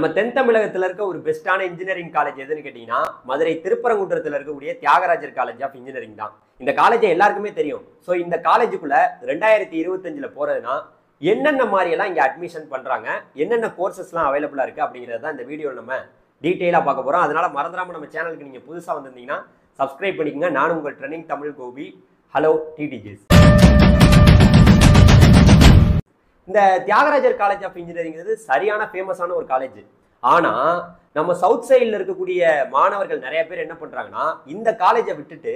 நம்ம தென் தமிழகத்துல இருக்க ஒரு பெஸ்டான இன்ஜினியரிங் காலேஜ் எதுன்னு கேட்டீங்கன்னா மதுரை திருப்பரங்குன்றத்துல இருக்கக்கூடிய தியாகராஜர் காலேஜ் ஆஃப் இன்ஜினியரிங் தான். இந்த காலேஜை எல்லாருக்குமே தெரியும். ஸோ இந்த காலேஜுக்குள்ள 2025 போறதுன்னா என்னென்ன மாதிரி எல்லாம் இங்க அட்மிஷன் பண்றாங்க, என்னென்ன கோர்சஸ்லாம் அவைலபிளா இருக்கு அப்படிங்கிறது தான் இந்த வீடியோவில் நம்ம டீட்டெயிலாக பார்க்க போறோம். அதனால மறந்துடாம நம்ம சேனலுக்கு நீங்க புதுசா வந்திருந்தீங்கன்னா சப்ஸ்கிரைப் பண்ணிக்கங்க. நானும் உங்கள் ட்ரெண்டிங் தமிழ் கோபி. ஹலோ டிடிஜிஸ். இந்த தியாகராஜர் காலேஜ் ஆஃப் இன்ஜினியரிங் சரியான ஃபேமஸான ஒரு காலேஜ். ஆனா நம்ம சவுத் சைடில் இருக்கக்கூடிய மாணவர்கள் நிறைய பேர் என்ன பண்றாங்கன்னா இந்த காலேஜை விட்டுட்டு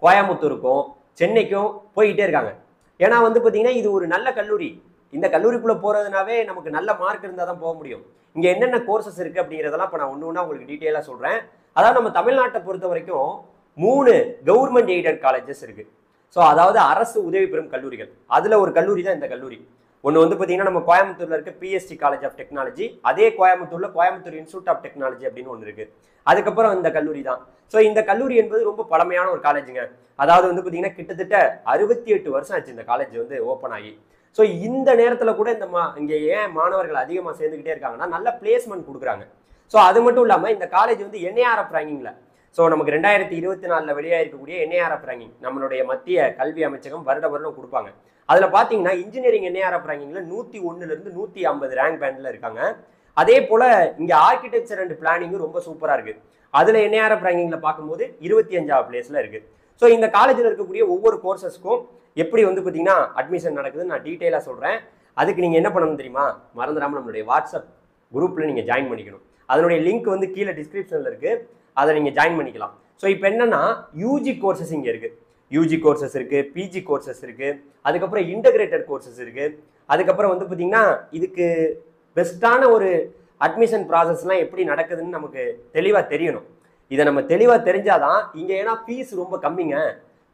கோயம்புத்தூருக்கும் சென்னைக்கும் போய்கிட்டே இருக்காங்க. ஏன்னா பாத்தீங்கன்னா இது ஒரு நல்ல கல்லூரி. இந்த கல்லூரிக்குள்ள போறதுனாவே நமக்கு நல்ல மார்க் இருந்தால் தான் போக முடியும். இங்க என்னென்ன கோர்சஸ் இருக்கு அப்படிங்கிறதெல்லாம் இப்போ நான் ஒன்று உங்களுக்கு டீட்டெயிலாக சொல்றேன். அதாவது நம்ம தமிழ்நாட்டை பொறுத்த வரைக்கும் 3 கவர்மெண்ட் எய்டட் காலேஜஸ் இருக்கு. ஸோ அதாவது அரசு உதவி பெறும் கல்லூரிகள். அதுல ஒரு கல்லூரி தான் இந்த கல்லூரி. ஒன்று பார்த்தீங்கன்னா நம்ம கோயம்புத்தூர்ல இருக்க பிஎஸ்டி காலேஜ் ஆஃப் டெக்னாலஜி, அதே கோயம்புத்தூர்ல கோயம்புத்தூர் இன்ஸ்டியூட் ஆஃப் டெக்னாலஜி அப்படின்னு ஒன்று இருக்கு. அதுக்கப்புறம் இந்த கல்லூரி தான். ஸோ இந்த கல்லூரி என்பது ரொம்ப பழமையான ஒரு காலேஜுங்க. அதாவது பார்த்தீங்கன்னா கிட்டத்தட்ட 68 வருஷம் ஆச்சு இந்த காலேஜ் ஓப்பன் ஆகி. ஸோ இந்த நேரத்தில் கூட இங்கே ஏன் மாணவர்கள் அதிகமாக சேர்ந்துக்கிட்டே இருக்காங்கன்னா நல்ல பிளேஸ்மெண்ட் கொடுக்குறாங்க. ஸோ அது மட்டும் இல்லாமல் இந்த காலேஜ் என்ஏஆர்எஃப் ரேங்கிங்ல, ஸோ நமக்கு 2024 வெளியாக இருக்கக்கூடிய என்ஏஆர்எஃப் ரேங்கிங் நம்மளுடைய மத்திய கல்வி அமைச்சகம் வருடம் கொடுப்பாங்க. அதுல பாத்தீங்கன்னா இன்ஜினியரிங் என்ஏஆர்எஃப் ரேங்கிங்ல 101 இருந்து 150 ரேங்க் பேண்ட்ல இருக்காங்க. அதே போல இங்க ஆர்கிடெக்சர் அண்ட் பிளானிங் ரொம்ப சூப்பரா இருக்கு. அதுல என்ஏஆர்எஃப் ரேங்கிங்ல பார்க்கும்போது 25வது பிளேஸ்ல இருக்கு. ஸோ இந்த காலேஜில் இருக்கக்கூடிய ஒவ்வொரு கோர்சஸ்க்கும் எப்படி பாத்தீங்கன்னா அட்மிஷன் நடக்குதுன்னு நான் டீட்டெயிலா சொல்றேன். அதுக்கு நீங்க என்ன பண்ணணும் தெரியுமா? மறந்துடாம நம்மளுடைய வாட்ஸ்அப் குரூப்ல நீங்க ஜாயின் பண்ணிக்கணும். அதனுடைய லிங்க் கீழே டிஸ்கிரிப்ஷன்ல இருக்கு. அதை நீங்க ஜாயின் பண்ணிக்கலாம். ஸோ இப்போ என்னன்னா யூஜி கோர்சஸ் இங்க இருக்கு. யூஜி கோர்சஸ் இருக்கு, பிஜி கோர்சஸ் இருக்கு, அதுக்கப்புறம் இன்டகிரேட்டட் கோர்சஸ் இருக்கு. அதுக்கப்புறம் பார்த்தீங்கன்னா இதுக்கு பெஸ்டான ஒரு அட்மிஷன் ப்ராசஸ்லாம் எப்படி நடக்குதுன்னு நமக்கு தெளிவாக தெரியணும். இதை நம்ம தெளிவாக தெரிஞ்சாதான் இங்கே. ஏன்னா ஃபீஸ் ரொம்ப கம்மிங்க.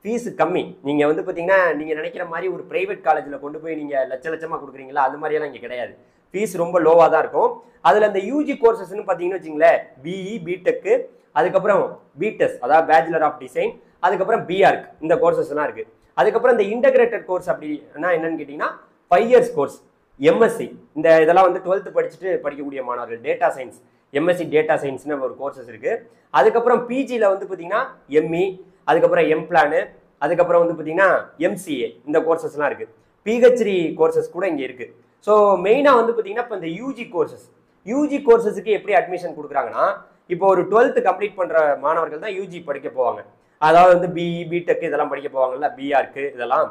ஃபீஸ் கம்மி. நீங்கள் பார்த்தீங்கன்னா நீங்கள் நினைக்கிற மாதிரி ஒரு ப்ரைவேட் காலேஜில் கொண்டு போய் நீங்கள் லட்சமாக கொடுக்குறீங்களா, அது மாதிரியெல்லாம் இங்கே கிடையாது. ஃபீஸ் ரொம்ப லோவாக தான் இருக்கும். அதில் அந்த யூஜி கோர்சஸ்ன்னு பார்த்தீங்கன்னு வச்சுங்களேன், பிஇ, பிடெக்கு, அதுக்கப்புறம் பிடெஸ் அதாவது பேச்சுலர் ஆஃப் டிசைன், அதுக்கப்புறம் பிஆர்க், இந்த கோர்சஸ் எல்லாம் இருக்கு. அதுக்கப்புறம் இந்த இன்டகிரேட்டட் கோர்ஸ் அப்படின்னா என்னன்னு கேட்டீங்கன்னா 5 இயர்ஸ் கோர்ஸ், எம்எஸ்சி. இந்த இதெல்லாம் 12th படிச்சுட்டு படிக்கக்கூடிய மாணவர்கள், டேட்டா சயின்ஸ், எம்எஸ்சி டேட்டா சயின்ஸ்னு ஒரு கோர்சஸ் இருக்கு. அதுக்கப்புறம் பிஜியில் பார்த்தீங்கன்னா எம்இ, அதுக்கப்புறம் எம்பிளானு, அதுக்கப்புறம் பார்த்தீங்கன்னா எம்சிஏ, இந்த கோர்சஸ்லாம் இருக்கு. பிஹெச்டி கோர்சஸ் கூட இங்கே இருக்கு. ஸோ மெயினாக பார்த்தீங்கன்னா இப்போ இந்த யூஜி கோர்சஸுக்கு எப்படி அட்மிஷன் கொடுக்குறாங்கன்னா, இப்போ ஒரு 12th கம்ப்ளீட் பண்ற மாணவர்கள் தான் யூஜி படிக்க போவாங்க. அதாவது பிஇ, பிடெக் இதெல்லாம் படிக்க போவாங்கல்ல, பிஆர்க்கு இதெல்லாம்.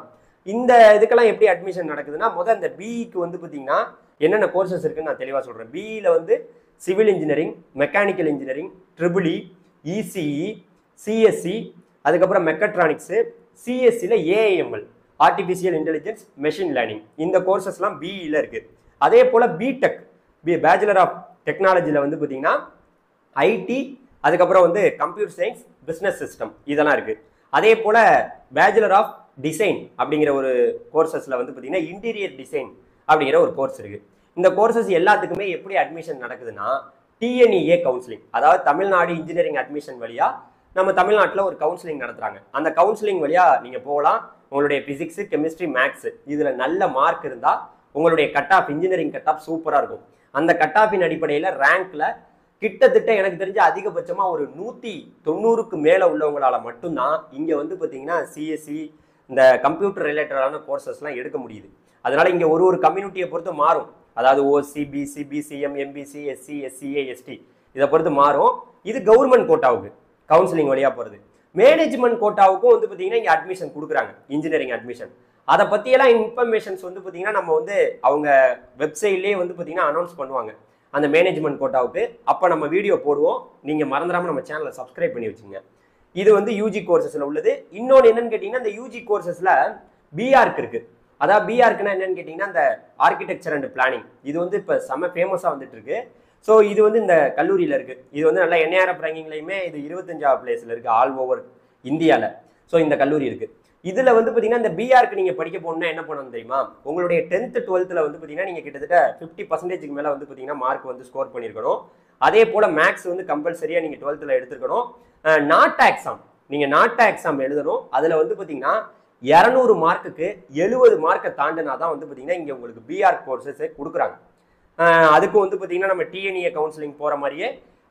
இந்த இதுக்கெல்லாம் எப்படி அட்மிஷன் நடக்குதுன்னா, முதல் இந்த பிஇக்கு பார்த்தீங்கன்னா என்னென்ன கோர்சஸ் இருக்குன்னு நான் தெளிவாக சொல்றேன். பிஇல civil engineering, mechanical engineering, triple ECE, CSC, அதுக்கப்புறம் மெக்கட்ரானிக்ஸு, சிஎஸ்சியில் AIML, artificial intelligence, machine learning, இந்த கோர்சஸ்லாம் பிஇல இருக்கு. அதே போல பிடெக், பேச்சுலர் ஆஃப் டெக்னாலஜியில் பார்த்தீங்கன்னா ஐடி, அதுக்கப்புறம் கம்ப்யூட்டர் சயின்ஸ், பிசினஸ் சிஸ்டம், இதெல்லாம் இருக்கு. அதே போல பேச்சுலர் ஆஃப் டிசைன் அப்படிங்கிற ஒரு கோர்சஸ்ல பார்த்தீங்கன்னா இன்டீரியர் டிசைன் அப்படிங்கிற ஒரு கோர்ஸ் இருக்கு. இந்த கோர்சஸ் எல்லாத்துக்குமே எப்படி அட்மிஷன் நடக்குதுன்னா டிஎன்இஏ கவுன்சிலிங், அதாவது தமிழ்நாடு இன்ஜினியரிங் அட்மிஷன் வழியா நம்ம தமிழ்நாட்டில் ஒரு கவுன்சிலிங் நடத்துறாங்க. அந்த கவுன்சிலிங் வழியா நீங்க போகலாம். உங்களுடைய பிசிக்ஸ், கெமிஸ்ட்ரி, மேக்ஸ் இதுல நல்ல மார்க் இருந்தா உங்களுடைய cut off, engineering cut off சூப்பரா இருக்கும். அந்த கட் ஆஃபின் அடிப்படையில் ரேங்க்ல கிட்டத்தட்ட எனக்கு தெரிஞ்ச அதிகபட்சமா ஒரு 190க்கு மேல உள்ளவங்களால மட்டும்தான் இங்க பார்த்தீங்கன்னா சிஎஸ்சி, இந்த கம்ப்யூட்டர் ரிலேட்டடான கோர்சஸ்லாம் எடுக்க முடியுது. அதனால இங்க ஒரு கம்யூனிட்டியை பொறுத்து மாறும். அதாவது OC, BC, BCM, MBC, SC, SCA, ST இதை பொறுத்து மாறும். இது கவர்மெண்ட் கோட்டாவுக்கு கவுன்சிலிங் வழியா போறது. மேனேஜ்மெண்ட் கோட்டாவுக்கும் பார்த்தீங்கன்னா இங்க அட்மிஷன் கொடுக்குறாங்க, இன்ஜினியரிங் அட்மிஷன். அதை பத்தியெல்லாம் இன்ஃபர்மேஷன்ஸ் பார்த்தீங்கன்னா நம்ம அவங்க வெப்சைட்லேயே பார்த்தீங்கன்னா அனௌன்ஸ் பண்ணுவாங்க அந்த மேனேஜ்மெண்ட் கோட்டாவுக்கு. அப்போ நம்ம வீடியோ போடுவோம். நீங்க மறந்துடாம நம்ம சேனலை சப்ஸ்கிரைப் பண்ணி வச்சுங்க. இது யூஜி கோர்சஸ்ல உள்ளது. இன்னொன்று என்னன்னு கேட்டீங்கன்னா, இந்த யூஜி கோர்சஸ்ல பிஆர்க் இருக்கு. அதாவது பிஆர்க்குன்னா என்னன்னு கேட்டீங்கன்னா, இந்த ஆர்கிடெக்சர் அண்ட் பிளானிங், இது இப்போ செம்ம ஃபேமஸா வந்துட்டு இருக்கு. ஸோ இது இந்த கல்லூரியில இருக்கு. இது நல்லா என்ஏஆர்எஃப் ரேங்கிங்லையுமே இது 25வது பிளேஸ்ல இருக்கு ஆல் ஓவர் இந்தியால. ஸோ இந்த கல்லூரி இருக்கு. இதுல பார்த்தீங்கன்னா இந்த பிஆர்க்கு நீங்க படிக்க போகணும்னா என்ன பண்ணணும் தெரியுமா? உங்களுடைய 10th 12thல பார்த்தீங்கன்னா நீங்க கிட்டத்தட்ட 50% மேல பார்த்தீங்கன்னா மார்க் ஸ்கோர் பண்ணியிருக்கணும். அதே போல மேக்ஸ் கம்பல்சரியா நீங்க 12thல எடுத்துக்கணும். நாட்டா எக்ஸாம், நீங்க நாட்டா எக்ஸாம் எழுதணும். அதுல பார்த்தீங்கன்னா 200 மார்க்குக்கு 70 மார்க்கை தாண்டினா தான் பார்த்தீங்கன்னா இங்க உங்களுக்கு பிஆர் கோர்சஸ் கொடுக்குறாங்க. அதுக்கு வந்து பார்த்தீங்கன்னா நம்ம டிஎன்ஏ கவுன்சிலிங் போகிற மாதிரியே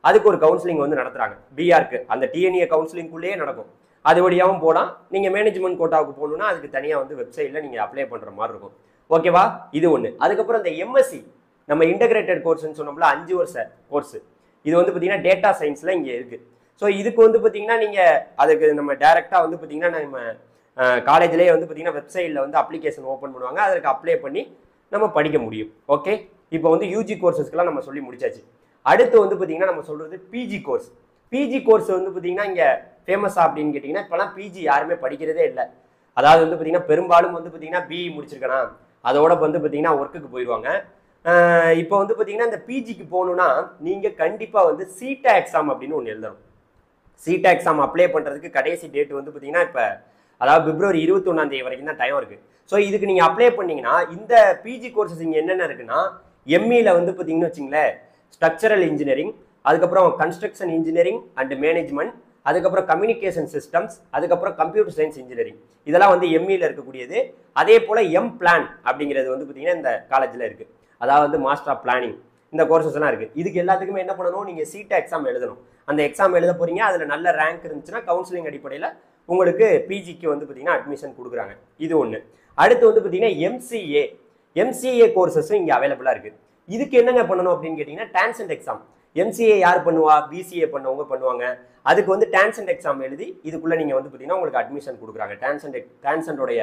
அதுக்கு ஒரு கவுன்சிலிங் வந்து நடத்துகிறாங்க. பிஆருக்கு அந்த டிஎன்ஏ கவுன்சிலிங்குள்ளேயே நடக்கும். அது வழியாகவும் போகலாம். நீங்கள் மேனேஜ்மெண்ட் கோட்டாவுக்கு போகணுன்னா அதுக்கு தனியாக வந்து வெப்சைட்டில் நீங்கள் அப்ளை பண்ணுற மாதிரி இருக்கும். ஓகேவா? இது ஒன்று. அதுக்கப்புறம் இந்த எம்எஸ்சி நம்ம இன்டகிரேட்டட் கோர்ஸ்ன்னு சொன்னோம்ல, 5 வருஷ கோர்ஸ். இது வந்து பார்த்தீங்கன்னா டேட்டா சயின்ஸில் இங்கே இருக்குது. ஸோ இதுக்கு வந்து பார்த்தீங்கன்னா நீங்கள் அதுக்கு நம்ம டேரெக்டாக வந்து பார்த்தீங்கன்னா நம்ம காலேஜ்லேயே வந்து பார்த்தீங்கன்னா வெப்சைட்டில் வந்து அப்ளிகேஷன் ஓப்பன் பண்ணுவாங்க. அதற்கு அப்ளை பண்ணி நம்ம படிக்க முடியும். ஓகே, இப்போ வந்து யூஜி கோர்சஸ்க்கெலாம் நம்ம சொல்லி முடிச்சாச்சு. அடுத்து வந்து பார்த்தீங்கன்னா நம்ம சொல்கிறது பிஜி கோர்ஸ். பிஜி கோர்ஸ் வந்து பார்த்தீங்கன்னா இங்கே ஃபேமஸா அப்படின்னு கேட்டிங்கன்னா, இப்போலாம் பிஜி யாருமே படிக்கிறதே இல்லை. அதாவது வந்து பார்த்தீங்கன்னா பெரும்பாலும் வந்து பார்த்தீங்கன்னா பிஇ முடிச்சிருக்கணும், அதோட வந்து பார்த்தீங்கன்னா ஒர்க்குக்கு போயிடுவாங்க. இப்போ வந்து பார்த்தீங்கன்னா இந்த பிஜிக்கு போகணுன்னா நீங்கள் கண்டிப்பாக வந்து சீட்டா எக்ஸாம் அப்படின்னு ஒன்று எழுதணும். சீட்டா எக்ஸாம் அப்ளை பண்ணுறதுக்கு கடைசி டேட் வந்து பார்த்தீங்கன்னா இப்போ அதாவது பிப்ரவரி 21 வரைக்கும் தான் டைம் இருக்குது. ஸோ இதுக்கு நீங்கள் அப்ளை பண்ணிங்கன்னா இந்த பிஜி கோர்சஸ் இங்கே என்னென்ன இருக்குன்னா, எம்இல வந்து பார்த்தீங்கன்னு வச்சுங்களேன் ஸ்ட்ரக்சரல் இன்ஜினியரிங், அதுக்கப்புறம் கன்ஸ்ட்ரக்ஷன் இன்ஜினியரிங் அண்ட் மேனேஜ்மெண்ட், அதுக்கப்புறம் கம்யூனிகேஷன் சிஸ்டம்ஸ், அதுக்கப்புறம் கம்ப்யூட்டர் சயின்ஸ் இன்ஜினியரிங், இதெல்லாம் வந்து எம்இல இருக்கக்கூடியது. அதே போல் எம் பிளான் அப்படிங்கிறது வந்து பார்த்தீங்கன்னா இந்த காலேஜில் இருக்குது. அதாவது மாஸ்டர் ஆஃப் பிளானிங், இந்த கோர்சஸ் எல்லாம் இருக்குது. இதுக்கு எல்லாத்துக்குமே என்ன பண்ணணும், நீங்கள் சீட்டா எக்ஸாம் எழுதணும். அந்த எக்ஸாம் எழுத போகிறீங்க, அதில் நல்ல ரேங்க் இருந்துச்சுன்னா கவுன்சிலிங் அடிப்படையில் உங்களுக்கு பிஜிக்கு வந்து பார்த்தீங்கன்னா அட்மிஷன் கொடுக்குறாங்க. இது ஒன்று. அடுத்து வந்து பார்த்தீங்கன்னா எம்சிஏ கோர்சஸும் இங்கே அவைலபிளாக இருக்குது. இதுக்கு என்னங்க பண்ணணும் அப்படின்னு கேட்டிங்கன்னா டான்சென்ட் எக்ஸாம். எம்சிஏ யார் பண்ணுவா? பிசிஏ பண்ணவங்க பண்ணுவாங்க. அதுக்கு வந்து டான்சென்ட் எக்ஸாம் எழுதி இதுக்குள்ளே நீங்கள் வந்து பார்த்தீங்கன்னா உங்களுக்கு அட்மிஷன் கொடுக்குறாங்க டான்சென்டோடைய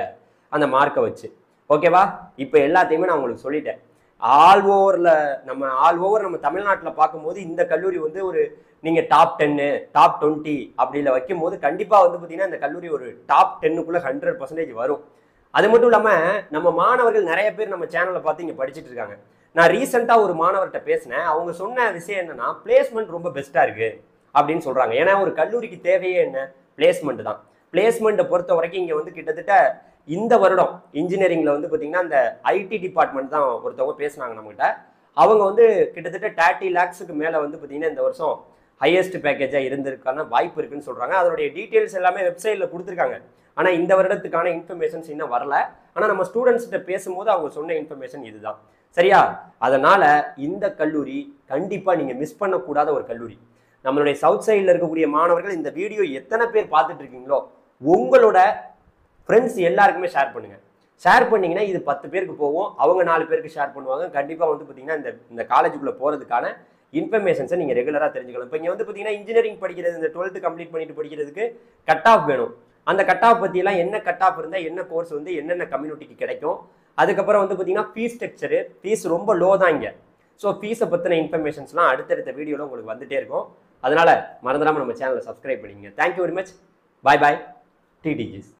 அந்த மார்க்கை வச்சு. ஓகேவா? இப்போ எல்லாத்தையுமே நான் உங்களுக்கு சொல்லிட்டேன். ஆல் ஓவர் நம்ம தமிழ்நாட்டில் பார்க்கும்போது இந்த கல்லூரி வந்து ஒரு நீங்கள் டாப் 10 டாப் 20 அப்படில வைக்கும் போது கண்டிப்பாக வந்து பார்த்தீங்கன்னா இந்த கல்லூரி ஒரு டாப் 10க்குள்ளே 100% வரும். அது மட்டும் இல்லாமல் நம்ம மாணவர்கள் நிறைய பேர் நம்ம சேனலை பார்த்து இங்கே படிச்சுட்டு இருக்காங்க. நான் ரீசெண்டாக ஒரு மாணவர்கிட்ட பேசினேன். அவங்க சொன்ன விஷயம் என்னன்னா, பிளேஸ்மெண்ட் ரொம்ப பெஸ்ட்டாக இருக்குது அப்படின்னு சொல்கிறாங்க. ஏன்னா ஒரு கல்லூரிக்கு தேவையே என்ன? பிளேஸ்மெண்ட் தான். பிளேஸ்மெண்ட்டை பொறுத்த வரைக்கும் இங்கே வந்து கிட்டத்தட்ட இந்த வருடம் இன்ஜினியரிங்கில் வந்து பார்த்தீங்கன்னா இந்த ஐடி டிபார்ட்மெண்ட் தான் ஒருத்தவங்க பேசினாங்க நம்மகிட்ட. அவங்க வந்து கிட்டத்தட்ட 30 lakhs மேலே வந்து பார்த்தீங்கன்னா இந்த வருஷம் ஹையஸ்ட் பேக்கேஜாக இருந்திருக்கான வாய்ப்பு இருக்குன்னு சொல்கிறாங்க. அதனுடைய டீட்டெயில்ஸ் எல்லாமே வெப்சைட்டில் கொடுத்துருக்காங்க. ஆனால் இந்த வருடத்துக்கான இன்ஃபர்மேஷன்ஸ் இன்னும் வரல. ஆனால் நம்ம ஸ்டூடெண்ட்ஸ்கிட்ட பேசும்போது அவங்க சொன்ன இன்ஃபர்மேஷன் இதுதான். சரியா? அதனால் இந்த கல்லூரி கண்டிப்பாக நீங்கள் மிஸ் பண்ணக்கூடாத ஒரு கல்லூரி. நம்மளுடைய சவுத் சைடில் இருக்கக்கூடிய மாணவர்கள் இந்த வீடியோ எத்தனை பேர் பார்த்துட்டு இருக்கீங்களோ உங்களோட ஃப்ரெண்ட்ஸ் எல்லாருக்குமே ஷேர் பண்ணுங்கள். ஷேர் பண்ணிங்கன்னா இது 10 பேருக்கு போகும். அவங்க 4 பேருக்கு ஷேர் பண்ணுவாங்க. கண்டிப்பாக வந்து பார்த்தீங்கன்னா இந்த காலேஜுக்குள்ளே போகிறதுக்கான இன்ஃபர்மேஷன்ஸை நீங்கள் ரெகுலராக தெரிஞ்சுக்கலாம். இப்போ இங்கே வந்து பார்த்தீங்கன்னா இன்ஜினியரிங் படிக்கிறது, இந்த 12th கம்ப்ளீட் பண்ணிட்டு படிக்கிறதுக்கு கட் ஆஃப் வேணும். அந்த கட் ஆஃப் பற்றியெல்லாம் என்ன கட் ஆஃப் இருந்தால் என்ன கோர்ஸ் வந்து என்னென்ன கம்யூனிட்டிக்கு கிடைக்கும். அதுக்கப்புறம் வந்து பார்த்தீங்கன்னா ஃபீஸ் ஸ்ட்ரக்சரு, ஃபீஸ் ரொம்ப லோ தான் இங்கே. ஸோ ஃபீஸை பற்றின இன்ஃபர்மேஷன்ஸ்லாம் அடுத்தடுத்த வீடியோவில் உங்களுக்கு வந்துட்டே இருக்கும். அதனால் மறந்துடாமல் நம்ம சேனலை சப்ஸ்கிரைப் பண்ணிங்க. Thank you very much. பாய் டிடிஜிஸ்.